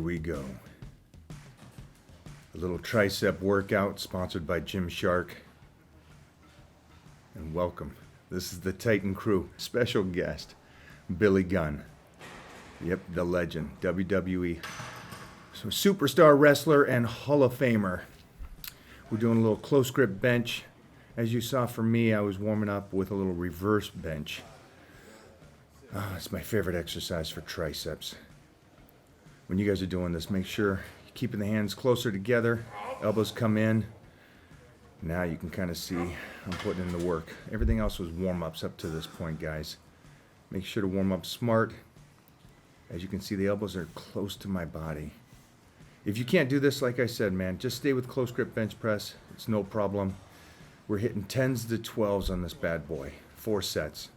we go. A little tricep workout sponsored by Gymshark. And welcome. This is the Titan crew. Special guest, Billy Gunn. Yep, the legend, WWE. So superstar wrestler and Hall of Famer. We're doing a little close grip bench. As you saw from me, I was warming up with a little reverse bench. It's my favorite exercise for triceps. When you guys are doing this, make sure you're keeping the hands closer together, elbows come in. Now you can kind of see I'm putting in the work. Everything else was warm-ups up to this point, guys. Make sure to warm up smart. As you can see, the elbows are close to my body. If you can't do this, like I said, man, just stay with close grip bench press. It's no problem. We're hitting 10s to 12s on this bad boy. 4 sets.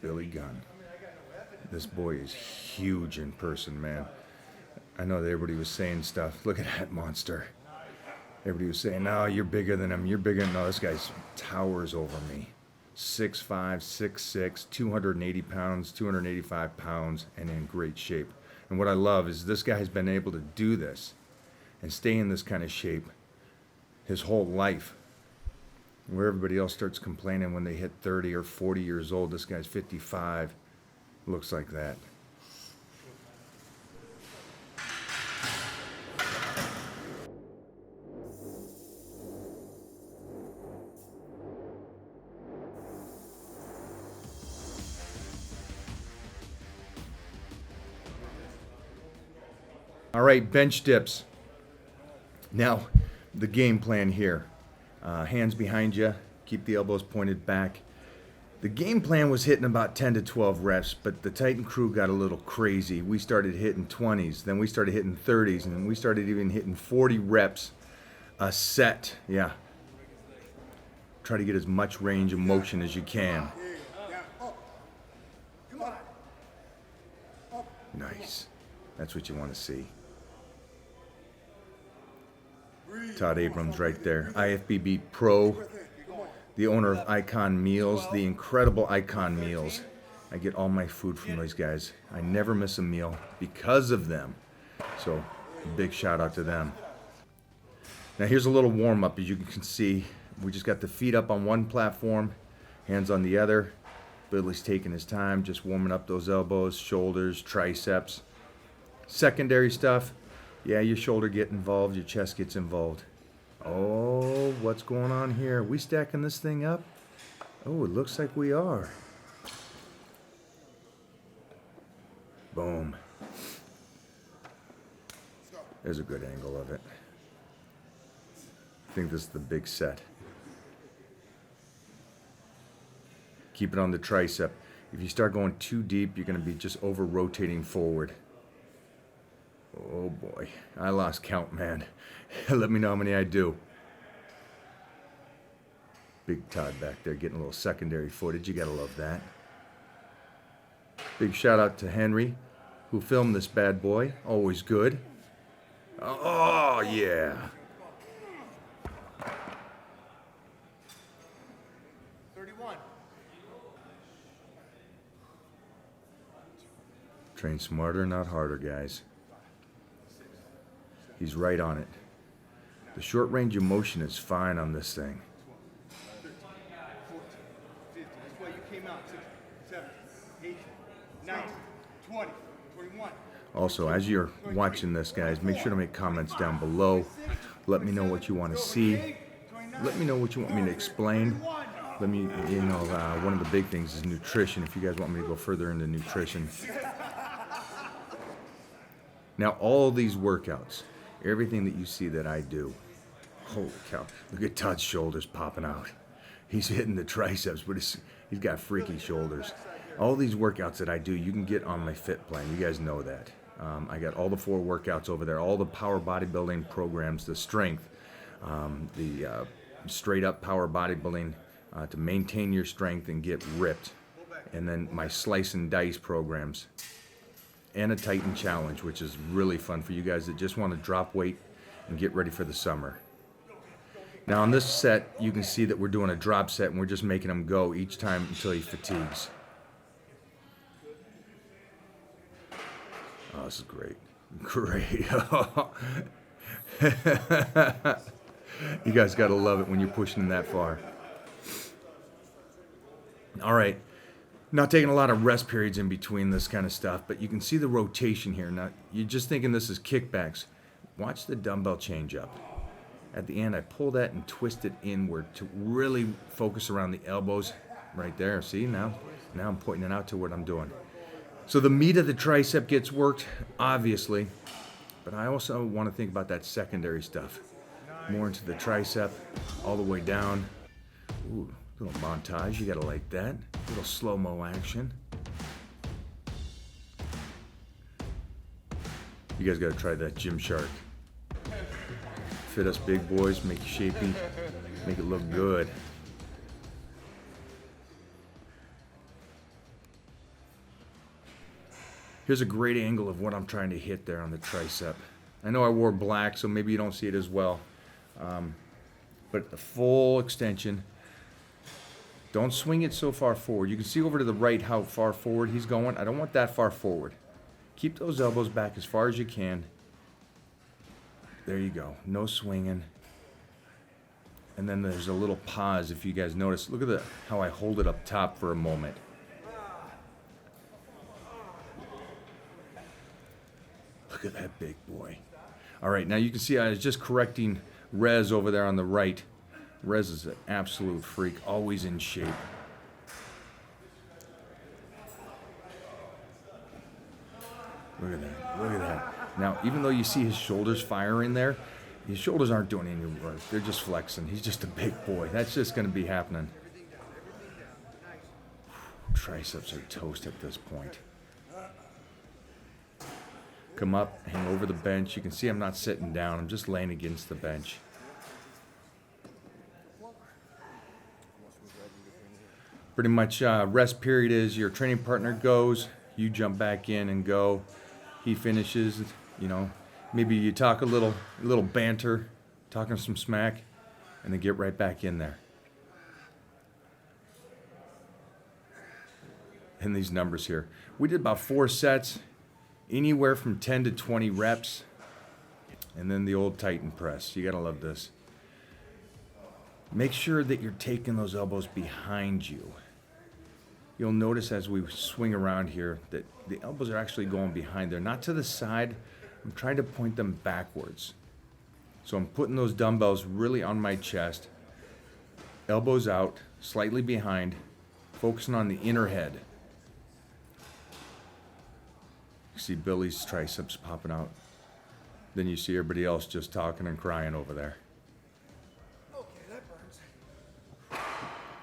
Billy Gunn. This boy is huge in person, man. I know that everybody was saying stuff. Look at that monster. Everybody was saying, no, you're bigger than him. You're bigger. No, this guy towers over me. 6'5", 6'6", 280 pounds, 285 pounds, and in great shape. And what I love is this guy has been able to do this and stay in this kind of shape his whole life. Where everybody else starts complaining when they hit 30 or 40 years old, this guy's 55. Looks like that. All right, bench dips. Now, the game plan here. Hands behind you, keep the elbows pointed back. The game plan was hitting about 10 to 12 reps, but the Titan crew got a little crazy. We started hitting 20s, then we started hitting 30s, and then we started even hitting 40 reps a set. Yeah. Try to get as much range of motion as you can. Nice. That's what you want to see. Todd Abrams right there, IFBB Pro, the owner of Icon Meals, the incredible Icon Meals. I get all my food from these guys. I never miss a meal because of them. So, big shout out to them. Now here's a little warm up. As you can see, we just got the feet up on one platform, hands on the other. Billy's taking his time, just warming up those elbows, shoulders, triceps. Secondary stuff. Yeah, your shoulder gets involved, your chest gets involved. Oh, what's going on here? We stacking this thing up? Oh, it looks like we are. Boom. There's a good angle of it. I think this is the big set. Keep it on the tricep. If you start going too deep, you're going to be just over-rotating forward. Oh boy, I lost count, man. Let me know how many I do. Big Todd back there getting a little secondary footage. You gotta love that. Big shout out to Henry, who filmed this bad boy. Always good. Oh yeah. 31. Train smarter, not harder, guys. He's right on it. The short range of motion is fine on this thing. 13, 14, 15. That's why you came out. 16, 17, 18, 19, 20, 21. Also, as you're watching this, guys, make sure to make comments down below. Let me know what you want to see. Let me know what you want me to explain. Let me, one of the big things is nutrition, if you guys want me to go further into nutrition. Now, all these workouts, everything that you see that I do, holy cow, look at Todd's shoulders popping out. He's hitting the triceps, but he's got freaky shoulders. All these workouts that I do, you can get on my Fit Plan. You guys know that. I got all the 4 workouts over there, all the power bodybuilding programs, the strength, the straight up power bodybuilding to maintain your strength and get ripped. And then my slice and dice programs. And a Titan challenge, which is really fun for you guys that just want to drop weight and get ready for the summer. Now on this set, you can see that we're doing a drop set and we're just making him go each time until he fatigues. Oh, this is great. Great. You guys got to love it when you're pushing him that far. All right. Not taking a lot of rest periods in between this kind of stuff, but you can see the rotation here. Now, you're just thinking this is kickbacks. Watch the dumbbell change up. At the end, I pull that and twist it inward to really focus around the elbows right there. See, now I'm pointing it out to what I'm doing. So the meat of the tricep gets worked, obviously, but I also want to think about that secondary stuff. More into the tricep, all the way down. Ooh, little montage, you gotta like that. Little slow-mo action. You guys gotta try that Gym Shark. Fit us big boys, make you shapy, make it look good. Here's a great angle of what I'm trying to hit there on the tricep. I know I wore black, so maybe you don't see it as well. But the full extension. Don't swing it so far forward. You can see over to the right how far forward he's going. I don't want that far forward. Keep those elbows back as far as you can. There you go. No swinging. And then there's a little pause if you guys notice. Look at how I hold it up top for a moment. Look at that big boy. All right, now you can see I was just correcting Rez over there on the right. Rez is an absolute freak, always in shape. Look at that, look at that. Now, even though you see his shoulders firing there, his shoulders aren't doing any work. They're just flexing. He's just a big boy. That's just going to be happening. Triceps are toast at this point. Come up, hang over the bench. You can see I'm not sitting down. I'm just laying against the bench. Pretty much rest period is your training partner goes, you jump back in and go. He finishes, you know, maybe you talk a little banter, talking some smack, and then get right back in there. And these numbers here. We did about 4 sets, anywhere from 10 to 20 reps, and then the old Titan press. You gotta love this. Make sure that you're taking those elbows behind you. You'll notice as we swing around here that the elbows are actually going behind. They're not to the side. I'm trying to point them backwards. So I'm putting those dumbbells really on my chest, elbows out, slightly behind, focusing on the inner head. You see Billy's triceps popping out. Then you see everybody else just talking and crying over there. Okay, that burns.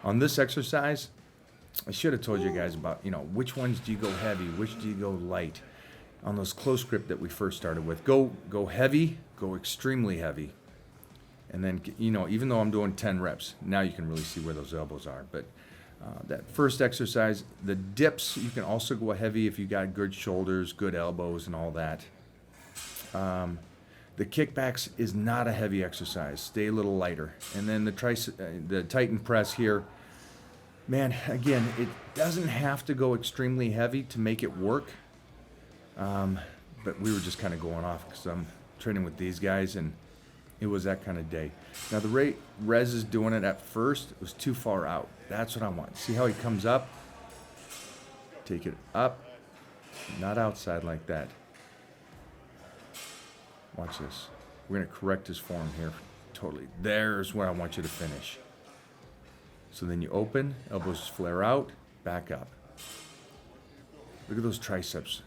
On this exercise, I should have told you guys about, which ones do you go heavy, which do you go light. On those close grip that we first started with, go heavy, go extremely heavy. And then, even though I'm doing 10 reps, now you can really see where those elbows are. But that first exercise, the dips, you can also go heavy if you got good shoulders, good elbows, and all that. The kickbacks is not a heavy exercise. Stay a little lighter. And then the Titan press here, man, again, it doesn't have to go extremely heavy to make it work. But we were just kind of going off because I'm training with these guys, and it was that kind of day. Now, the rate Rez is doing it at first, it was too far out. That's what I want. See how he comes up? Take it up, not outside like that. Watch this. We're going to correct his form here totally. There's where I want you to finish. So then you open, elbows flare out, back up. Look at those triceps.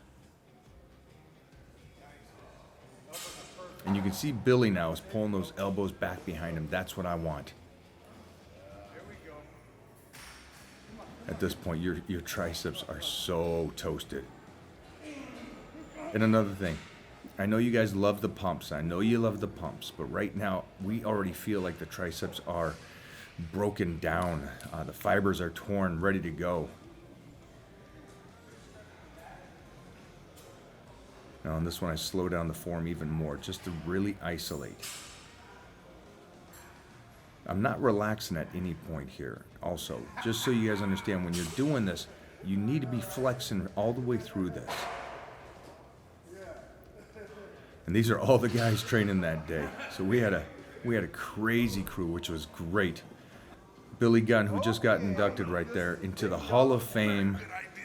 And you can see Billy now is pulling those elbows back behind him. That's what I want. At this point, your triceps are so toasted. And another thing, I know you guys love the pumps. I know you love the pumps, but right now we already feel like the triceps are broken down. The fibers are torn, ready to go. Now on this one, I slow down the form even more just to really isolate. I'm not relaxing at any point here. Also, just so you guys understand, when you're doing this, you need to be flexing all the way through this. And these are all the guys training that day. So we had a crazy crew, which was great. Billy Gunn, who just got inducted right there into the Hall of Fame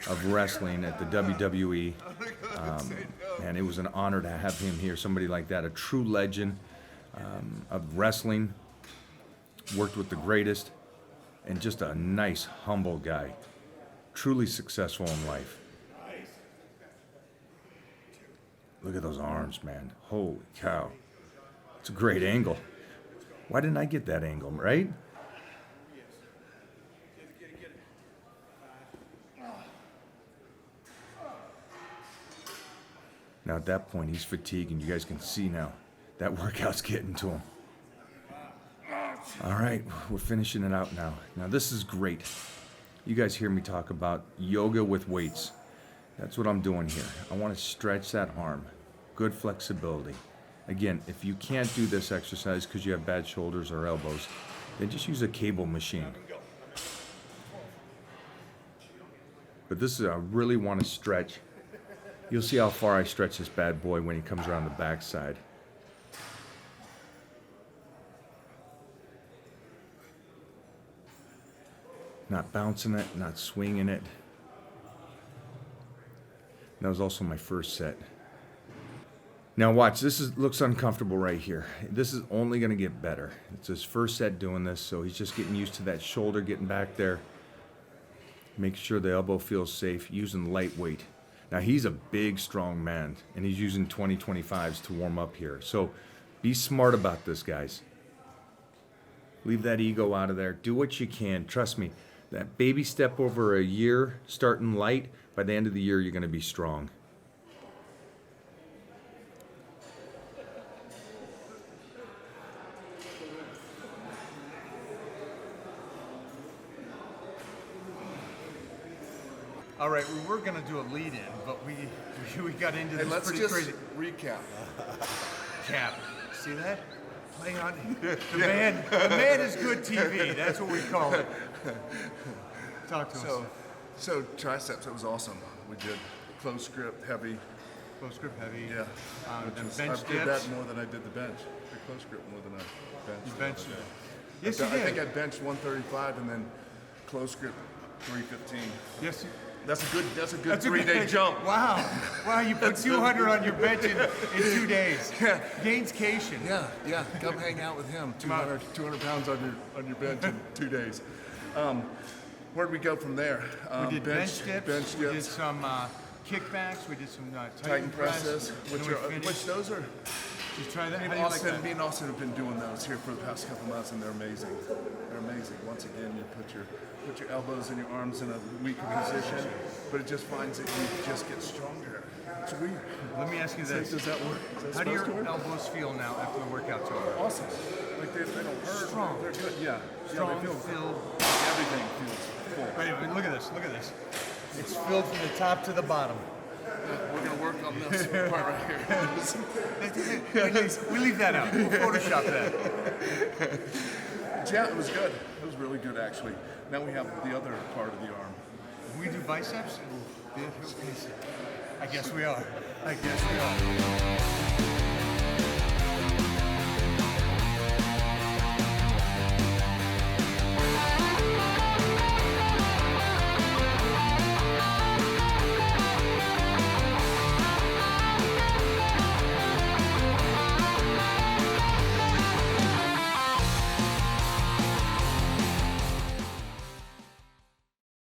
of wrestling at the WWE. And it was an honor to have him here, somebody like that, a true legend of wrestling, worked with the greatest, and just a nice, humble guy, truly successful in life. Look at those arms, man. Holy cow. It's a great angle. Why didn't I get that angle, right? Now at that point, he's fatigued, and you guys can see now that workout's getting to him. All right, we're finishing it out now. Now this is great. You guys hear me talk about yoga with weights. That's what I'm doing here. I want to stretch that arm. Good flexibility. Again, if you can't do this exercise because you have bad shoulders or elbows, then just use a cable machine. But this is, I really want to stretch. You'll see how far I stretch this bad boy when he comes around the backside. Not bouncing it, not swinging it. That was also my first set. Now watch, looks uncomfortable right here. This is only gonna get better. It's his first set doing this, so he's just getting used to that shoulder getting back there. Make sure the elbow feels safe, using lightweight. Now he's a big, strong man, and he's using 20-25s to warm up here. So be smart about this, guys. Leave that ego out of there. Do what you can. Trust me, that baby step over a year, starting light, by the end of the year, you're going to be strong. All right, we were gonna do a lead-in, but we got into this Let's pretty just crazy. recap. Cap, see that? Play on the man is good TV. That's what we call it. Talk to us. So triceps, it was awesome. We did close grip, heavy. Close grip heavy. Yeah. And I bench did dips. that more than I did the bench. The close grip more than I bench. You benched the other it. day. Yes, you I think did. I benched 135 and then close grip 315. Yes. That's a good That's a 3-day good- jump. Wow. Wow, you put 200 on your bench in 2 days. Yeah. Gainscation. Yeah. Come hang out with him. 200 pounds on your bench in 2 days. Where'd we go from there? We did bench dips. We did dips, some kickbacks. We did some Titan presses, and then we finished. which those are. Did you try that? Me How and do you like Austin, that? me and Austin have been doing those here for the past couple months, and they're amazing. They're amazing. Once again, you put your elbows and your arms in a weaker position, but it just finds that you just get stronger. It's weird. Let me ask you this. Does that work? Is that How do your supposed to work? elbows feel now after the workout's over? Awesome. Like they don't hurt. Strong. They're good. Yeah. Strong, Yeah, they feel filled. everything feels full. Wait, look at this. Look at this. It's filled from the top to the bottom. We're gonna work on this part right here. We leave that out. We'll Photoshop that. Yeah, it was good. It was really good actually. Now we have the other part of the arm. We do biceps? I guess we are. I guess we are.